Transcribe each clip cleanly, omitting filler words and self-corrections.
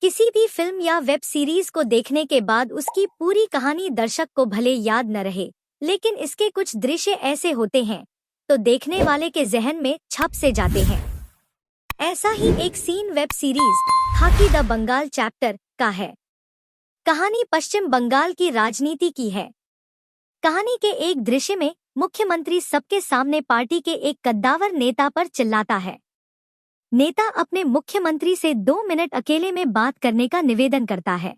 किसी भी फिल्म या वेब सीरीज को देखने के बाद उसकी पूरी कहानी दर्शक को भले याद न रहे, लेकिन इसके कुछ दृश्य ऐसे होते हैं तो देखने वाले के जहन में छप से जाते हैं। ऐसा ही एक सीन वेब सीरीज खाकी द बंगाल चैप्टर का है। कहानी पश्चिम बंगाल की राजनीति की है। कहानी के एक दृश्य में मुख्यमंत्री सबके सामने पार्टी के एक कद्दावर नेता पर चिल्लाता है। नेता अपने मुख्यमंत्री से 2 मिनट अकेले में बात करने का निवेदन करता है।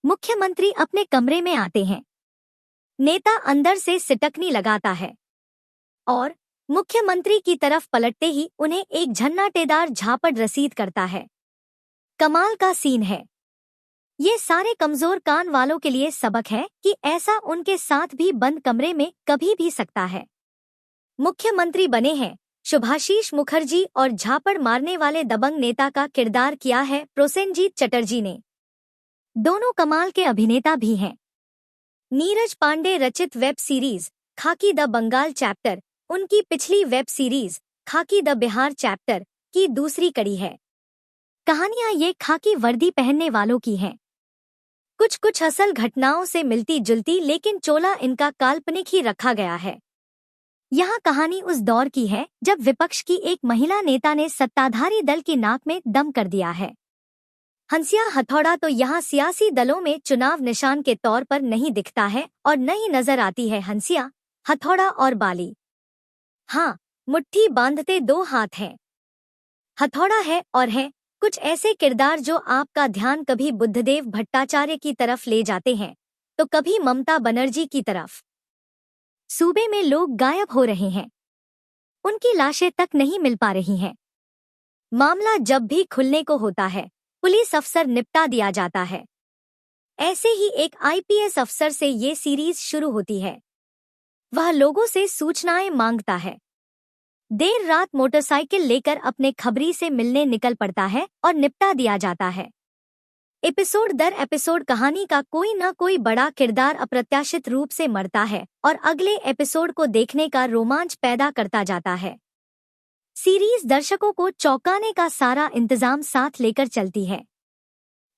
मुख्यमंत्री अपने कमरे में आते हैं। नेता अंदर से सिटकनी लगाता है और मुख्यमंत्री की तरफ पलटते ही उन्हें एक झन्नाटेदार झापड़ रसीद करता है। कमाल का सीन है। ये सारे कमजोर कान वालों के लिए सबक है कि ऐसा उनके साथ भी बंद कमरे में कभी भी सकता है। मुख्यमंत्री बने हैं शुभाशीष मुखर्जी और झापड़ मारने वाले दबंग नेता का किरदार किया है प्रोसेनजीत चटर्जी ने। दोनों कमाल के अभिनेता भी हैं। नीरज पांडे रचित वेब सीरीज खाकी द बंगाल चैप्टर उनकी पिछली वेब सीरीज खाकी द बिहार चैप्टर की दूसरी कड़ी है। कहानियां ये खाकी वर्दी पहनने वालों की हैं। कुछ असल घटनाओं से मिलती जुलती, लेकिन चोला इनका काल्पनिक ही रखा गया है। यहाँ कहानी उस दौर की है जब विपक्ष की एक महिला नेता ने सत्ताधारी दल की नाक में दम कर दिया है। हंसिया हथौड़ा तो यहाँ सियासी दलों में चुनाव निशान के तौर पर नहीं दिखता है और न ही नजर आती है हंसिया, हथौड़ा और बाली। हाँ, मुट्ठी बांधते 2 हाथ हैं। हथौड़ा है और है कुछ ऐसे किरदार जो आपका ध्यान कभी बुद्धदेव भट्टाचार्य की तरफ ले जाते हैं तो कभी ममता बनर्जी की तरफ। सूबे में लोग गायब हो रहे हैं। उनकी लाशें तक नहीं मिल पा रही हैं। मामला जब भी खुलने को होता है पुलिस अफसर निपटा दिया जाता है। ऐसे ही एक आईपीएस अफसर से ये सीरीज शुरू होती है। वह लोगों से सूचनाएं मांगता है। देर रात मोटरसाइकिल लेकर अपने खबरी से मिलने निकल पड़ता है और निपटा दिया जाता है। एपिसोड दर एपिसोड कहानी का कोई न कोई बड़ा किरदार अप्रत्याशित रूप से मरता है और अगले एपिसोड को देखने का रोमांच पैदा करता जाता है। सीरीज दर्शकों को चौंकाने का सारा इंतजाम साथ लेकर चलती है।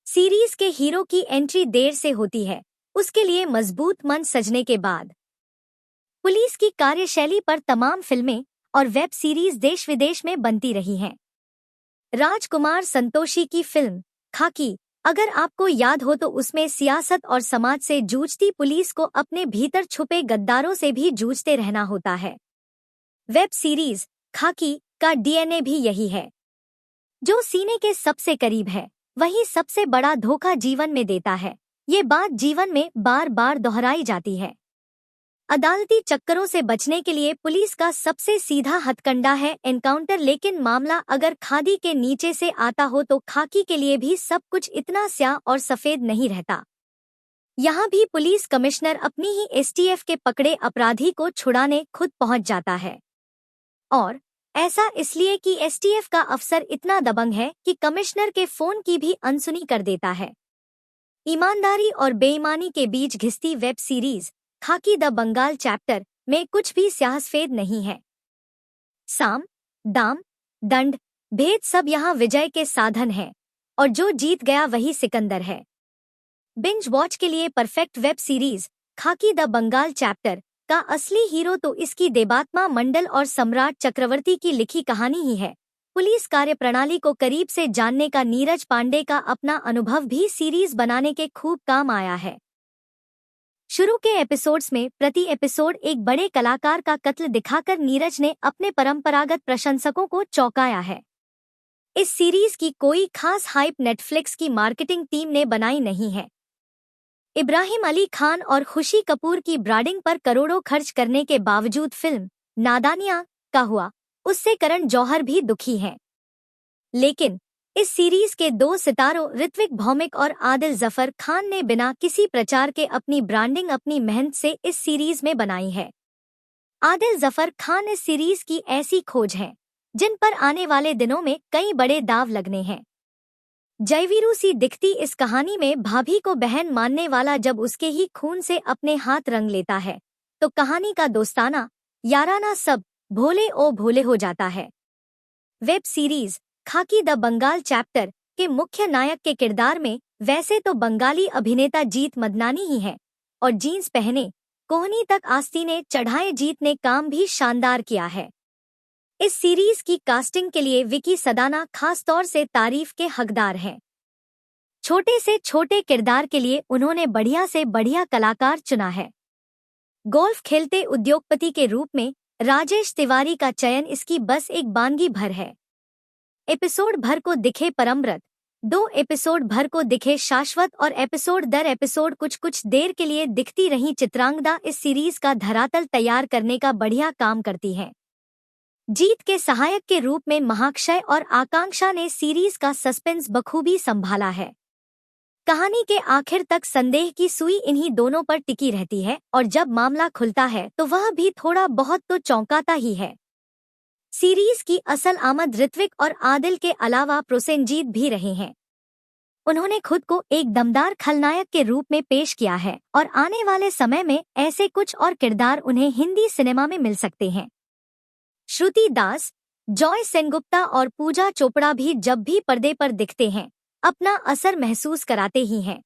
सीरीज के हीरो की एंट्री देर से होती है, उसके लिए मजबूत मन सजने के बाद। पुलिस की कार्यशैली पर तमाम फिल्में और वेब सीरीज देश विदेश में बनती रही हैं। राजकुमार संतोषी की फिल्म खाकी, अगर आपको याद हो तो उसमें सियासत और समाज से जूझती पुलिस को अपने भीतर छुपे गद्दारों से भी जूझते रहना होता है। वेब सीरीज खाकी का डीएनए भी यही है। जो सीने के सबसे करीब है वही सबसे बड़ा धोखा जीवन में देता है। ये बात जीवन में बार बार दोहराई जाती है। अदालती चक्करों से बचने के लिए पुलिस का सबसे सीधा हथकंडा है एनकाउंटर, लेकिन मामला अगर खादी के नीचे से आता हो तो खाकी के लिए भी सब कुछ इतना स्याह और सफेद नहीं रहता। यहाँ भी पुलिस कमिश्नर अपनी ही एसटीएफ के पकड़े अपराधी को छुड़ाने खुद पहुंच जाता है। और ऐसा इसलिए कि एसटीएफ का अफसर इतना दबंग है कि कमिश्नर के फोन की भी अनसुनी कर देता है। ईमानदारी और बेईमानी के बीच घिसती वेब सीरीज खाकी द बंगाल चैप्टर में कुछ भी स्याह-सफेद नहीं है। साम, दाम, दंड, भेद सब यहाँ विजय के साधन हैं और जो जीत गया वही सिकंदर है। बिंज वॉच के लिए परफेक्ट वेब सीरीज खाकी द बंगाल चैप्टर का असली हीरो तो इसकी देबात्मा मंडल और सम्राट चक्रवर्ती की लिखी कहानी ही है। पुलिस कार्यप्रणाली को करीब से जानने का नीरज पांडे का अपना अनुभव भी सीरीज बनाने के खूब काम आया है। शुरू के एपिसोड्स में प्रति एपिसोड एक बड़े कलाकार का कत्ल दिखाकर नीरज ने अपने परंपरागत प्रशंसकों को चौंकाया है। इस सीरीज की कोई खास हाइप नेटफ्लिक्स की मार्केटिंग टीम ने बनाई नहीं है। इब्राहिम अली खान और खुशी कपूर की ब्रांडिंग पर करोड़ों खर्च करने के बावजूद फिल्म नादानियां का हुआ उससे करण जौहर भी दुखी हैं। लेकिन इस सीरीज के 2 सितारों ऋत्विक भौमिक और आदिल जफर खान ने बिना किसी प्रचार के अपनी ब्रांडिंग अपनी मेहनत से इस सीरीज में बनाई है। आदिल जफर खान इस सीरीज की ऐसी खोज है जिन पर आने वाले दिनों में कई बड़े दाव लगने हैं। जयवीरू सी दिखती इस कहानी में भाभी को बहन मानने वाला जब उसके ही खून से अपने हाथ रंग लेता है तो कहानी का दोस्ताना याराना सब भोले ओ भोले हो जाता है। वेब सीरीज खाकी द बंगाल चैप्टर के मुख्य नायक के किरदार में वैसे तो बंगाली अभिनेता जीत मदनानी ही है, और जीन्स पहने कोहनी तक आस्ती ने चढ़ाए जीत ने काम भी शानदार किया है। इस सीरीज की कास्टिंग के लिए विकी सदाना खास तौर से तारीफ के हकदार हैं। छोटे से छोटे किरदार के लिए उन्होंने बढ़िया से बढ़िया कलाकार चुना है। गोल्फ खेलते उद्योगपति के रूप में राजेश तिवारी का चयन इसकी बस एक बानगी भर है। एपिसोड भर को दिखे परमव्रत, 2 एपिसोड भर को दिखे शाश्वत और एपिसोड दर एपिसोड कुछ कुछ देर के लिए दिखती रही चित्रांगदा इस सीरीज का धरातल तैयार करने का बढ़िया काम करती हैं। जीत के सहायक के रूप में महाक्षय और आकांक्षा ने सीरीज का सस्पेंस बखूबी संभाला है। कहानी के आखिर तक संदेह की सुई इन्हीं दोनों पर टिकी रहती है और जब मामला खुलता है तो वह भी थोड़ा बहुत तो चौंकाता ही है। सीरीज की असल आमद ऋत्विक और आदिल के अलावा प्रोसेनजीत भी रहे हैं। उन्होंने खुद को एक दमदार खलनायक के रूप में पेश किया है और आने वाले समय में ऐसे कुछ और किरदार उन्हें हिंदी सिनेमा में मिल सकते हैं। श्रुति दास, जॉय सेनगुप्ता और पूजा चोपड़ा भी जब भी पर्दे पर दिखते हैं अपना असर महसूस कराते ही हैं।